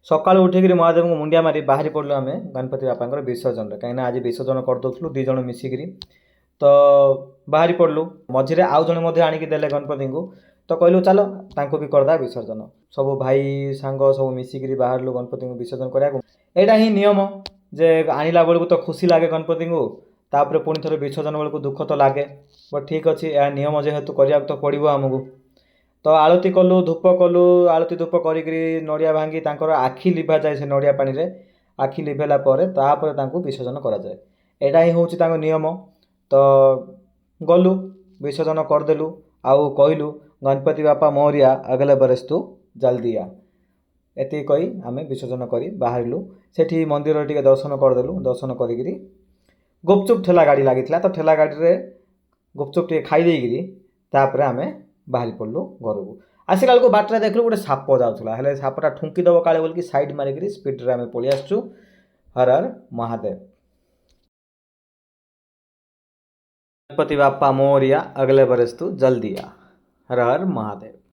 सकाळु उठिक महादेव को मुंडिया मारी बाहरी पड़लु आम गणपति बापा विसर्जन कहीं आज विसर्जन करदे दुई जन मिसिकी तो बाहरी पड़लु मझे आउ जड़े आणिक देले गणपति को तो कहलु चलो तांको भी करदा विसर्जन सब भाई सांग सब मिसिकी बाहरलु गणपति को विसर्जन कराया एटा ही नियम जे आणिला बेलू तो खुशी लगे गणपति को तापर पुणी थे विसर्जन बेलू दुख तो लगे बट ठीक अच्छे यह नियम जेहेतु करने तो पड़ो आमको तो आलती कलु धूप कलु आलती धूप करी नड़िया भांगी आखि लिभा जाए से नड़िया पानी रे आखि लिभेला विसर्जन करा जाए एटा ही हूँ नियम तो गलु विसर्जन करदेलु आउ कहलु गणपति बापा मोरिया अगले बरस तू जल्दी आ एति कही आम विसर्जन कर बाहरलु सेठी मंदिर टिके दर्शन करदेलु दर्शन करी गुपचुप ठेला गाड़ी लगी तो ठेला गाड़ी रे गुपचुप टे खाई तापर आम बाहरी पड़लु घर को आसला बेलू बाटर देखलु गोटे साप जाऊला सापटा ठुंकीदेव काले बोल साइड मारिक स्पीड आम पलि आसचु हर हर महादेव गणपति बापा मोरिया अगले बरस तू जल्दी आ हर हर महादेव।